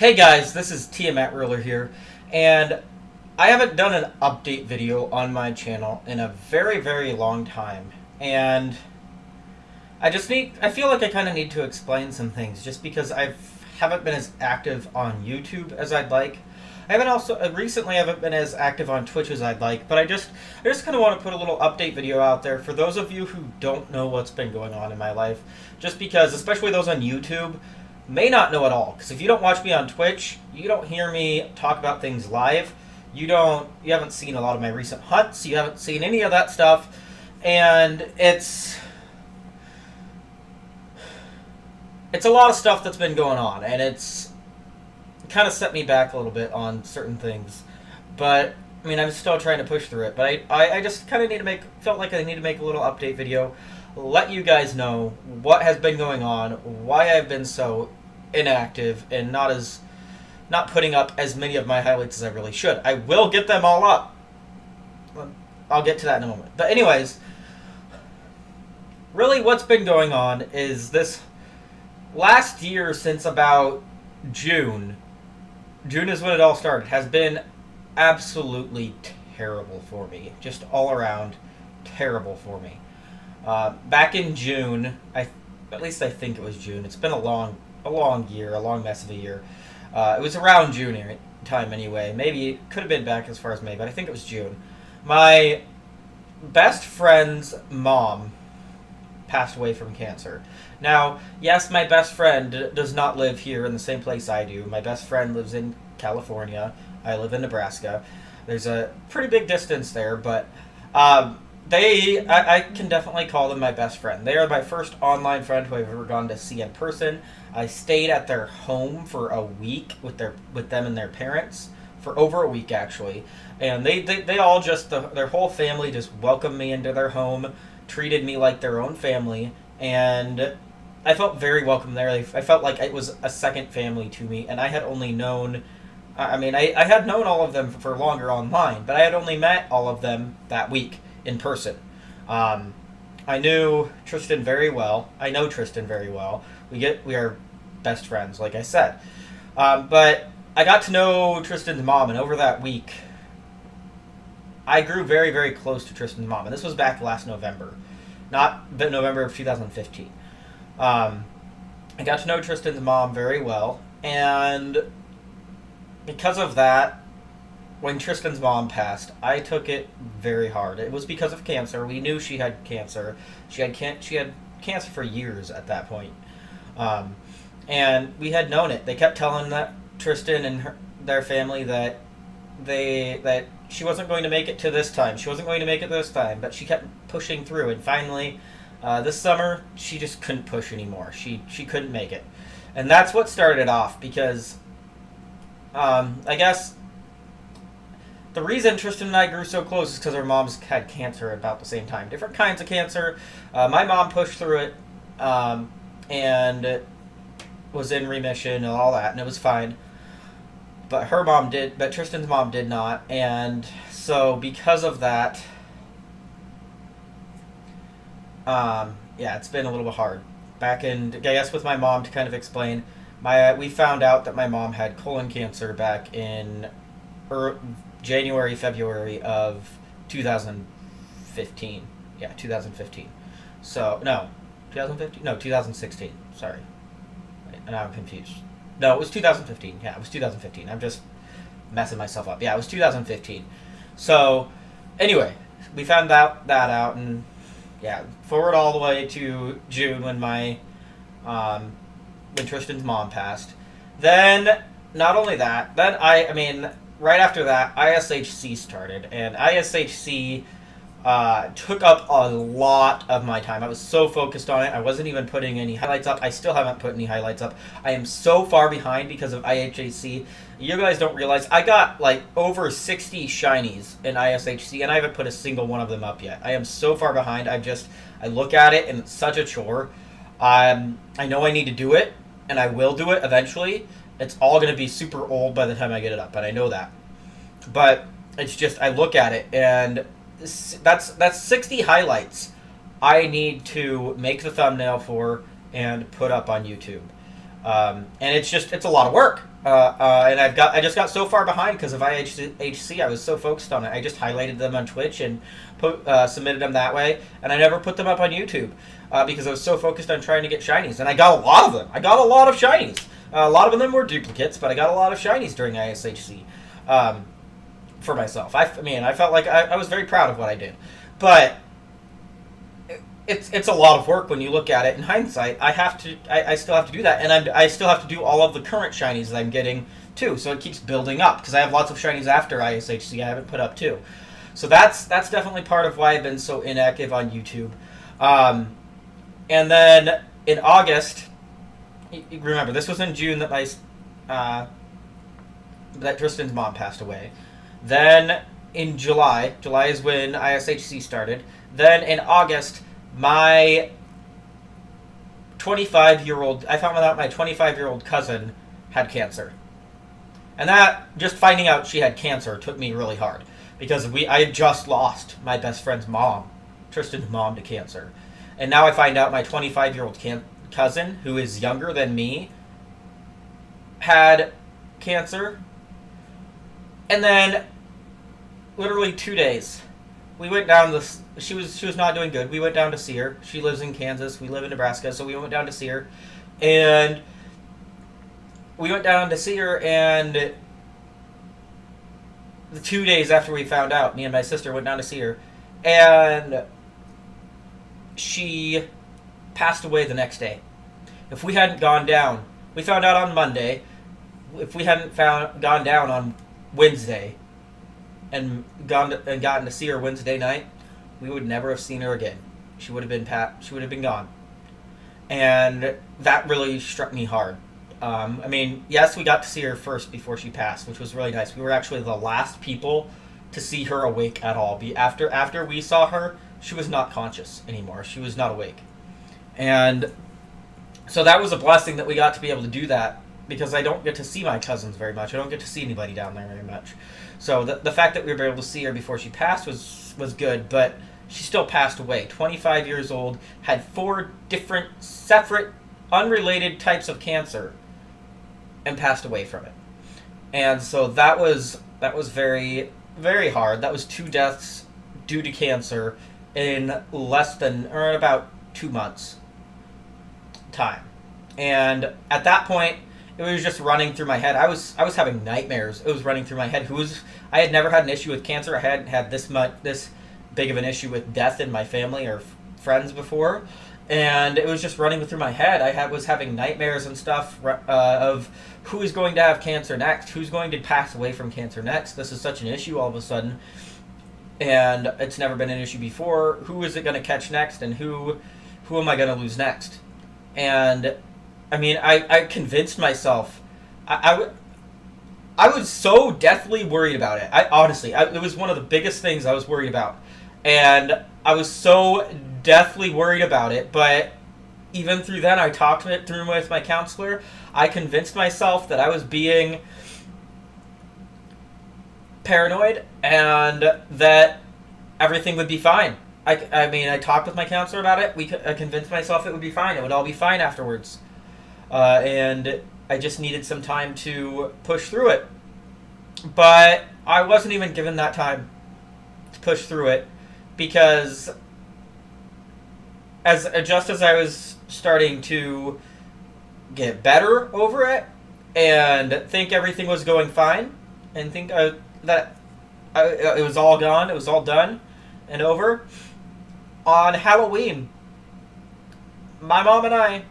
Hey guys, this is TiamatRuler here, and I haven't done an update video on my channel in a very long time, and I feel like I kind of need to explain some things just because I haven't been as active on YouTube as I'd like. Recently haven't been as active on Twitch as I'd like, but I just kind of want to put a little update video out there for those of you who don't know what's been going on in my life, just because, especially those on YouTube, may not know at all, because if you don't watch me on Twitch, you don't hear me talk about things live. You haven't seen a lot of my recent hunts. You haven't seen any of that stuff, and it's a lot of stuff that's been going on, and it's kind of set me back a little bit on certain things. But I mean, I'm still trying to push through it. But I just kind of felt like I need to make a little update video, let you guys know what has been going on, why I've been so inactive and not putting up as many of my highlights as I really should. I will get them all up. I'll get to that in a moment. But anyways, really what's been going on is this last year, since about June is when it all started, has been absolutely terrible for me. Just all around terrible for me. Back in June, at least I think it was June. It's been a long year, a long mess of a year. It was around June time anyway. Maybe it could have been back as far as May, but I think it was June. My best friend's mom passed away from cancer. Now, yes, my best friend does not live here in the same place I do. My best friend lives in California. I live in Nebraska. There's a pretty big distance there, but I can definitely call them my best friend. They are my first online friend who I've ever gone to see in person. I stayed at their home for a week with them and their parents, for over a week actually, and they all their whole family just welcomed me into their home, treated me like their own family, and I felt very welcome there. I felt like it was a second family to me, and I had only known, I had known all of them for longer online, but I had only met all of them that week in person. I knew Tristan very well. I know Tristan very well. We are best friends, like I said. But I got to know Tristan's mom, and over that week, I grew very close to Tristan's mom. And this was back last November, not November of 2015. I got to know Tristan's mom very well, and because of that, when Tristan's mom passed, I took it very hard. It was because of cancer. We knew she had cancer. She had cancer for years at that point. And we had known it. They kept telling Tristan and their family that she wasn't going to make it to this time. She wasn't going to make it this time. But she kept pushing through. And finally, this summer, she just couldn't push anymore. She couldn't make it. And that's what started it off, because I guess the reason Tristan and I grew so close is because our moms had cancer at about the same time. Different kinds of cancer. My mom pushed through it and was in remission and all that, and it was fine. But Tristan's mom did not. And so because of that, it's been a little bit hard. I guess with my mom, to kind of explain, we found out that my mom had colon cancer back in January, February of 2015. Yeah, 2015. So, no, 2015? No, 2016. Sorry. Now I'm confused. No, it was 2015. Yeah, it was 2015. I'm just messing myself up. Yeah, it was 2015. So, anyway, we found that out, and yeah, forward all the way to June when when Tristan's mom passed. Then, not only that, right after that, ISHC started, and ISHC took up a lot of my time. I was so focused on it, I wasn't even putting any highlights up. I still haven't put any highlights up. I am so far behind because of ISHC. You guys don't realize, I got like over 60 shinies in ISHC, and I haven't put a single one of them up yet. I am so far behind. I look at it, and it's such a chore. I know I need to do it, and I will do it eventually. It's all going to be super old by the time I get it up, and I know that. But it's just, I look at it, and that's 60 highlights I need to make the thumbnail for and put up on YouTube. And it's a lot of work. And I just got so far behind because of IHC. I was so focused on it. I just highlighted them on Twitch and submitted them that way, and I never put them up on YouTube because I was so focused on trying to get shinies. And I got a lot of them. I got a lot of shinies. A lot of them were duplicates, but I got a lot of shinies during ISHC for myself. I felt like I was very proud of what I did, but it's a lot of work when you look at it in hindsight. I still have to do that, and I still have to do all of the current shinies that I'm getting too. So it keeps building up because I have lots of shinies after ISHC I haven't put up too. So that's definitely part of why I've been so inactive on YouTube. And then in August, remember this was in June that that Tristan's mom passed away. Then in July is when ISHC started. Then in August, my 25-year-old, I found out my 25-year-old cousin had cancer. And that, just finding out she had cancer took me really hard. Because I had just lost my best friend's mom, Tristan's mom, to cancer. And now I find out my 25-year-old cousin, who is younger than me, had cancer. And then, literally 2 days, we went down this. She was not doing good. We went down to see her. She lives in Kansas. We live in Nebraska, so we went down to see her. And we went down to see her, and the 2 days after we found out, me and my sister went down to see her, and she passed away the next day. If we hadn't gone down, we found out on Monday. If we hadn't gone down on Wednesday and gotten to see her Wednesday night, we would never have seen her again. She would have been gone, and that really struck me hard. Yes, we got to see her first before she passed, which was really nice. We were actually the last people to see her awake at all. After we saw her, she was not conscious anymore. She was not awake, and so that was a blessing that we got to be able to do that, because I don't get to see my cousins very much. I don't get to see anybody down there very much. So the fact that we were able to see her before she passed was good, but she still passed away. 25 years old, had 4 different, separate, unrelated types of cancer, and passed away from it. And so that was very, very hard. That was 2 deaths due to cancer in about 2 months time. And at that point, it was just running through my head. I was having nightmares. It was running through my head. I had never had an issue with cancer. I hadn't had this big of an issue with death in my family or friends before, and it was just running through my head. I was having nightmares and stuff of who is going to have cancer next, who's going to pass away from cancer next. This is such an issue all of a sudden, and it's never been an issue before. Who is it going to catch next, and who am I going to lose next? And I convinced myself. I was so deathly worried about it. It was one of the biggest things I was worried about. And I was so deathly worried about it. But even through then, I talked it through with my counselor. I convinced myself that I was being paranoid and that everything would be fine. I talked with my counselor about it. I convinced myself it would be fine. It would all be fine afterwards. And I just needed some time to push through it. But I wasn't even given that time to push through it, because just as I was starting to get better over it and think everything was going fine and think that it was all gone, it was all done and over, on Halloween, my mom and I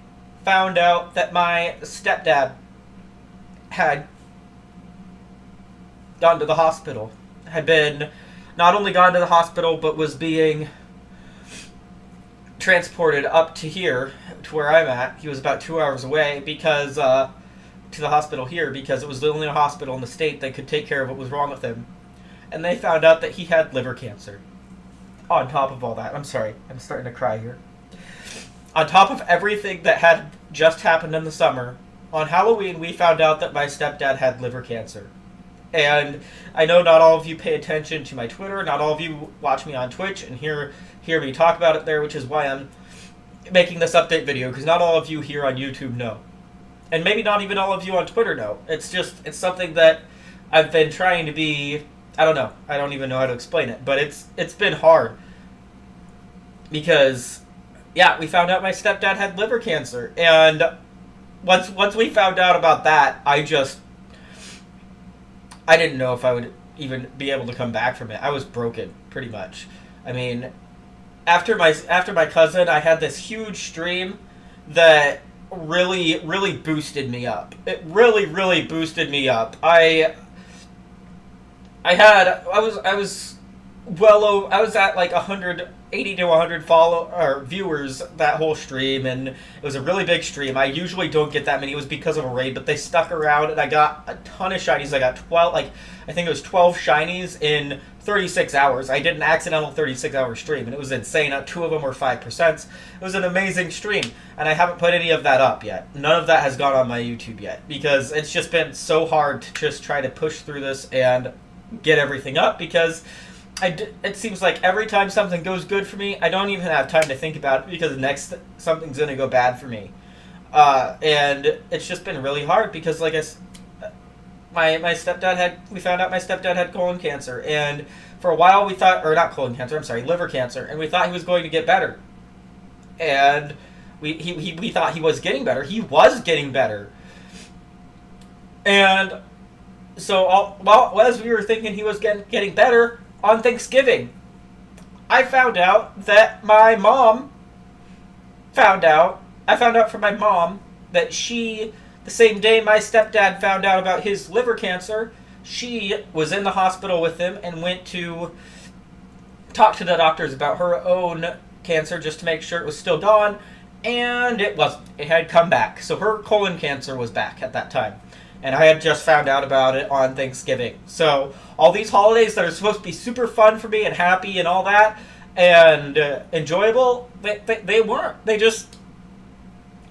found out that my stepdad had gone to the hospital. Had been not only gone to the hospital, but was being transported up to here, to where I'm at. He was about 2 hours away because to the hospital here, because it was the only hospital in the state that could take care of what was wrong with him. And they found out that he had liver cancer. On top of all that, I'm sorry, I'm starting to cry here. On top of everything that had just happened in the summer, on Halloween we found out that my stepdad had liver cancer. And I know not all of you pay attention to my Twitter, not all of you watch me on Twitch and hear me talk about it there, which is why I'm making this update video, because not all of you here on YouTube know. and maybe not even all of you on Twitter know. It's something that I've been trying to be. I don't know. I don't even know how to explain it, but it's been hard because, yeah, we found out my stepdad had liver cancer, and once we found out about that, I didn't know if I would even be able to come back from it. I was broken, pretty much. I mean, after my cousin, I had this huge stream that really boosted me up. It really boosted me up. I was at like 180 to 100 viewers that whole stream, and it was a really big stream. I usually don't get that many. It was because of a raid, but they stuck around, and I got a ton of shinies. I got 12, I think it was 12 shinies in 36 hours. I did an accidental 36-hour stream, and it was insane. 2 of them were 5%. It was an amazing stream, and I haven't put any of that up yet. None of that has gone on my YouTube yet, because it's just been so hard to just try to push through this and get everything up, because it seems like every time something goes good for me, I don't even have time to think about it, because next something's going to go bad for me. And it's just been really hard, because like we found out my stepdad had colon cancer, and for a while we thought, or not colon cancer, I'm sorry, liver cancer, and we thought he was going to get better. And we thought he was getting better. He was getting better. And so as we were thinking he was getting better, on Thanksgiving, I found out that my mom I found out from my mom that the same day my stepdad found out about his liver cancer, she was in the hospital with him and went to talk to the doctors about her own cancer just to make sure it was still gone, and it wasn't. It had come back. So her colon cancer was back at that time. And I had just found out about it on Thanksgiving. So all these holidays that are supposed to be super fun for me and happy and all that and enjoyable, they weren't.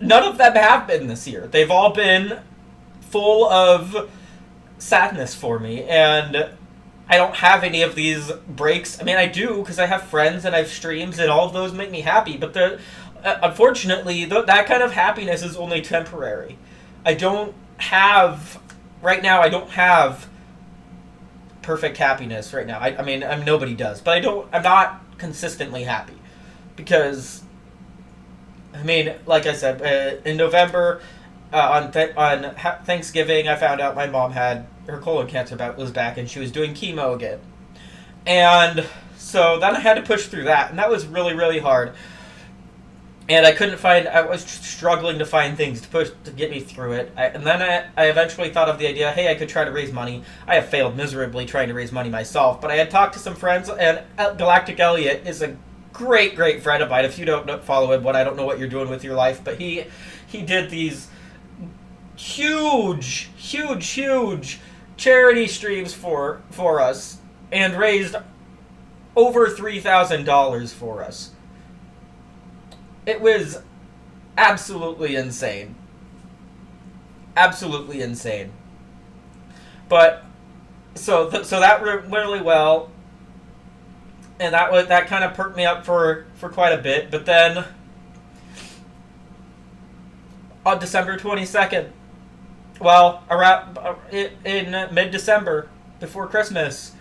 None of them have been this year. They've all been full of sadness for me. And I don't have any of these breaks. I mean, I do, because I have friends and I have streams, and all of those make me happy. But unfortunately, that kind of happiness is only temporary. Right now I don't have perfect happiness right now. I mean, nobody does, but I'm not consistently happy, because, I mean, like I said, in November, on Thanksgiving, I found out my mom had her colon cancer was back, and she was doing chemo again. And so then I had to push through that, and that was really hard. And I was struggling to find things to get me through it. And then I eventually thought of the idea, hey, I could try to raise money. I have failed miserably trying to raise money myself, but I had talked to some friends, and GalacticElliot is a great friend of mine. If you don't follow him, I don't know what you're doing with your life, but he did these huge charity streams for us, and raised over $3,000 for us. It was absolutely insane. Absolutely insane. But so that went really well, and that kind of perked me up for quite a bit. But then on December 22nd, well, around in mid-December, before Christmas,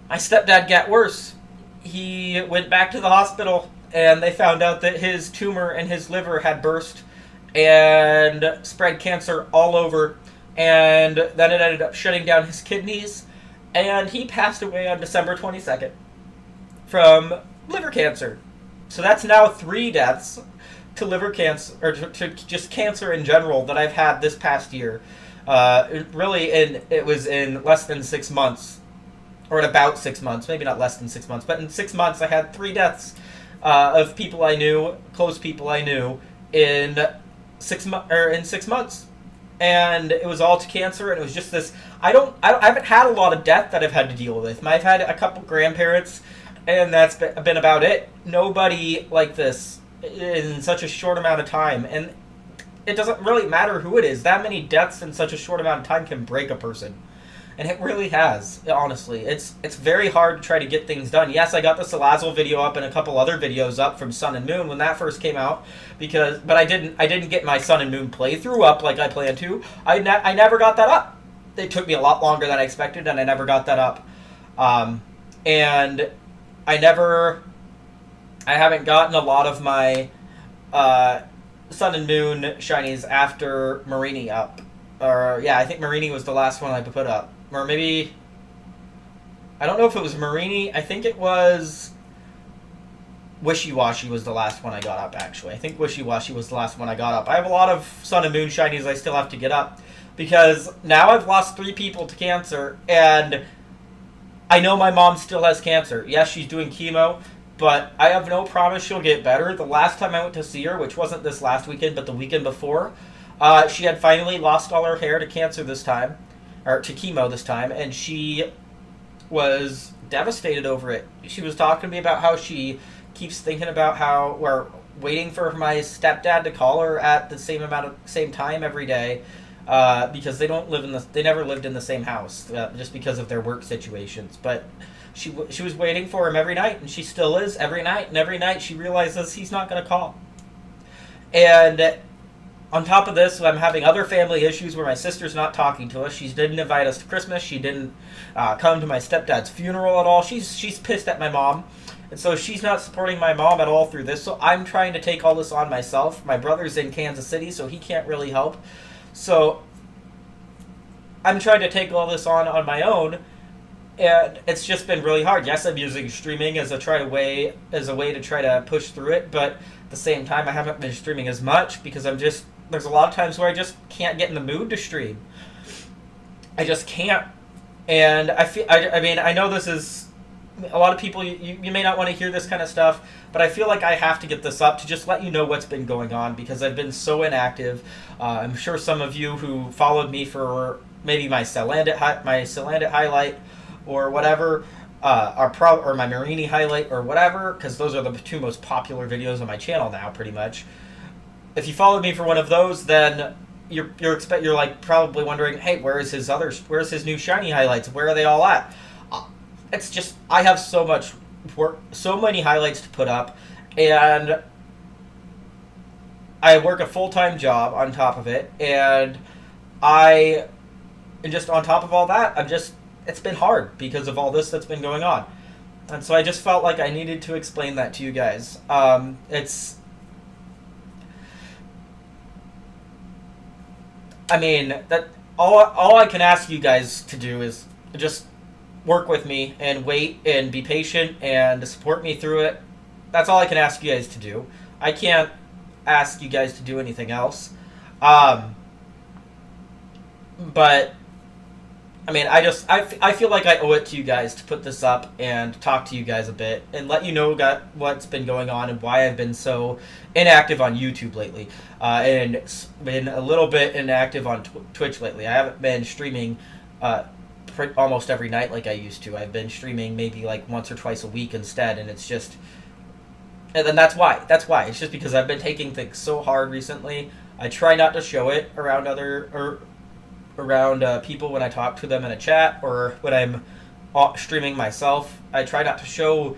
my stepdad got worse. He went back to the hospital, and they found out that his tumor in his liver had burst and spread cancer all over, and then it ended up shutting down his kidneys, and he passed away on December 22nd from liver cancer. So that's now 3 deaths to liver cancer, or to just cancer in general, that I've had this past year. It was in less than 6 months, or in about 6 months, maybe not less than 6 months, but in 6 months I had 3 deaths of people I knew, close people I knew, in 6 months, and it was all to cancer. And it was just this. I haven't had a lot of death that I've had to deal with. I've had a couple grandparents, and that's been about it. Nobody like this in such a short amount of time, and it doesn't really matter who it is. That many deaths in such a short amount of time can break a person. and it really has. Honestly, it's very hard to try to get things done. Yes, I got the Salazzle video up and a couple other videos up from Sun and Moon when that first came out, but I didn't get my Sun and Moon playthrough up like I planned to. I never got that up. It took me a lot longer than I expected, and I never got that up. And I haven't gotten a lot of my Sun and Moon shinies after Marini up. Or, yeah, I think Marini was the last one I put up. Or maybe, I don't know if it was Marini. I think it was Wishy-Washy was the last one I got up, actually. I think Wishy-Washy was the last one I got up. I have a lot of Sun and Moon shinies I still have to get up, because now I've lost 3 people to cancer, and I know my mom still has cancer. Yes, she's doing chemo, but I have no promise she'll get better. The last time I went to see her, which wasn't this last weekend, but the weekend before, she had finally lost all her hair to cancer this time, or to chemo this time, and she was devastated over it. She was talking to me about how she keeps thinking about how we're waiting for my stepdad to call her at the same time every day, because they never lived in the same house, just because of their work situations. But she was waiting for him every night, and she still is every night. And every night she realizes he's not going to call. And on top of this, I'm having other family issues where my sister's not talking to us. She didn't invite us to Christmas. She didn't come to my stepdad's funeral at all. She's pissed at my mom. And so she's not supporting my mom at all through this. So I'm trying to take all this on myself. My brother's in Kansas City, so he can't really help. So I'm trying to take all this on my own. And it's just been really hard. Yes, I'm using streaming as a way to try to push through it. But at the same time, I haven't been streaming as much because there's a lot of times where I just can't get in the mood to stream. I just can't. And I know this is, a lot of people, you may not want to hear this kind of stuff, but I feel like I have to get this up to just let you know what's been going on, because I've been so inactive. I'm sure some of you who followed me for maybe my Salandit highlight or whatever, or my Marini highlight or whatever, because those are the 2 most popular videos on my channel now, pretty much. If you followed me for one of those, then you're like probably wondering, hey, where's his new shiny highlights? Where are they all at? It's just, I have so much work, so many highlights to put up, and I work a full-time job on top of it, and just on top of all that, it's been hard because of all this that's been going on. And so I just felt like I needed to explain that to you guys. That all I can ask you guys to do is just work with me and wait and be patient and support me through it. That's all I can ask you guys to do. I can't ask you guys to do anything else. But I feel like I owe it to you guys to put this up and talk to you guys a bit and let you know what's been going on and why I've been so inactive on YouTube lately, and been a little bit inactive on Twitch lately. I haven't been streaming almost every night like I used to. I've been streaming maybe like once or twice a week instead, and it's just, and then that's why. It's just because I've been taking things so hard recently. I try not to show it around people when I talk to them in a chat or when I'm streaming myself. I try not to show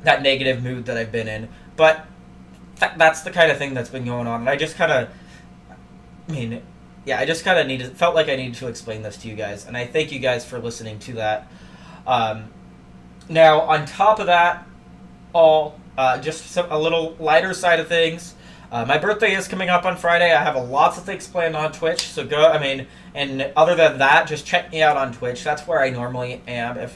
that negative mood that I've been in, but that's the kind of thing that's been going on, and I just kind of, felt like I needed to explain this to you guys, and I thank you guys for listening to that. Now, on top of that, a little lighter side of things. My birthday is coming up on Friday. I have lots of things planned on Twitch, so and other than that, just check me out on Twitch. That's where I normally am,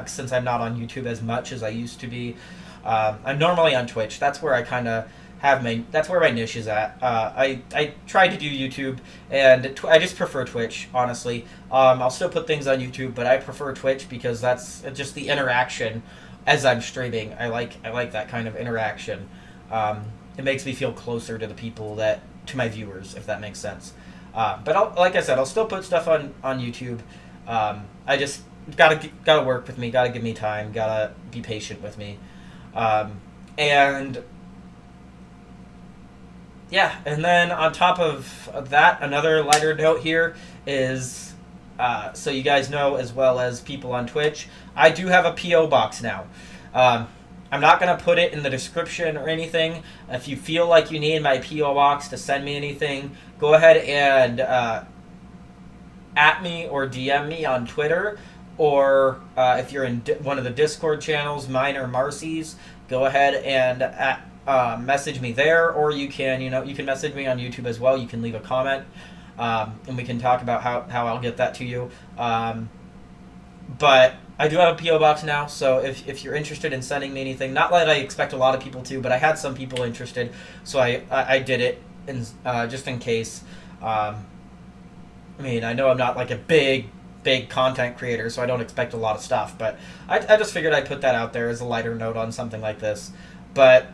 since I'm not on YouTube as much as I used to be. I'm normally on Twitch. That's where I kind of that's where my niche is at. I tried to do YouTube, and I just prefer Twitch, honestly. I'll still put things on YouTube, but I prefer Twitch because that's just the interaction as I'm streaming. I like that kind of interaction. It makes me feel closer to the people to my viewers, if that makes sense. But like I said, I'll still put stuff on YouTube. I just gotta work with me, gotta give me time, gotta be patient with me. And then on top of that, another lighter note here is so you guys know, as well as people on Twitch, I do have a P.O. box now. I'm not going to put it in the description or anything. If you feel like you need my P.O. box to send me anything, go ahead and at me or DM me on Twitter. Or if you're in one of the Discord channels, mine or Marcy's, go ahead and message me there. Or you can, you can message me on YouTube as well. You can leave a comment, and we can talk about how I'll get that to you. But I do have a P.O. box now, so if you're interested in sending me anything, not that I expect a lot of people to, but I had some people interested, so I did it just in case. I mean, I know I'm not like a big content creator, so I don't expect a lot of stuff, but I just figured I'd put that out there as a lighter note on something like this. But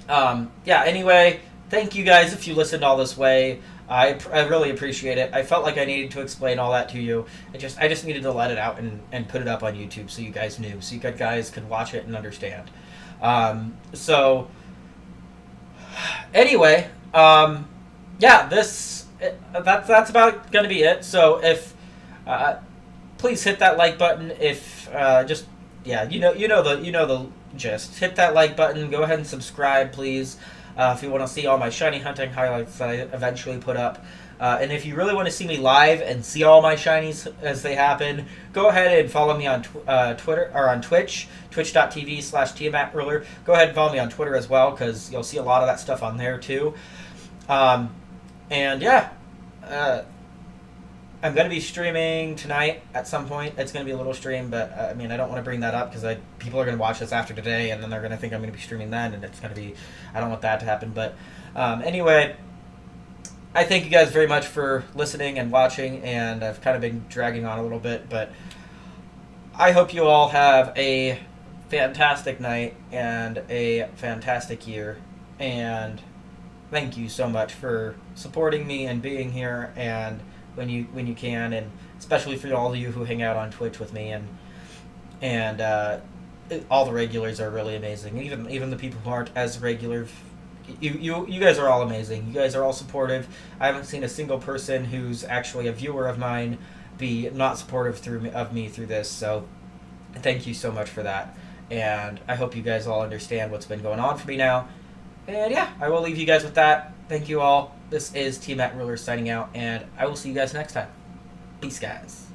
yeah, anyway, thank you guys if you listened all this way. I really appreciate it. I felt like I needed to explain all that to you. I just needed to let it out and put it up on YouTube so you guys knew, so you guys could watch it and understand. So anyway, yeah, that's about gonna be it. So if please hit that like button. If just you know the gist. Hit that like button. Go ahead and subscribe, please. If you want to see all my shiny hunting highlights that I eventually put up. And if you really want to see me live and see all my shinies as they happen, go ahead and follow me on Twitter or on Twitch, twitch.tv/TiamatRuler. Go ahead and follow me on Twitter as well, because you'll see a lot of that stuff on there too. And yeah, I'm going to be streaming tonight at some point. It's going to be a little stream, but I mean, I don't want to bring that up because people are going to watch this after today, and then they're going to think I'm going to be streaming then, and it's going to be, I don't want that to happen. But anyway, I thank you guys very much for listening and watching, and I've kind of been dragging on a little bit, but I hope you all have a fantastic night and a fantastic year, and thank you so much for supporting me and being here, and when you can, and especially for all of you who hang out on Twitch with me, and all the regulars are really amazing. Even the people who aren't as regular, you guys are all amazing. You guys are all supportive. I haven't seen a single person who's actually a viewer of mine be not supportive of me through this. So thank you so much for that, and I hope you guys all understand what's been going on for me now. And yeah, I will leave you guys with that. Thank you all. This is TiamatRuler signing out, and I will see you guys next time. Peace, guys.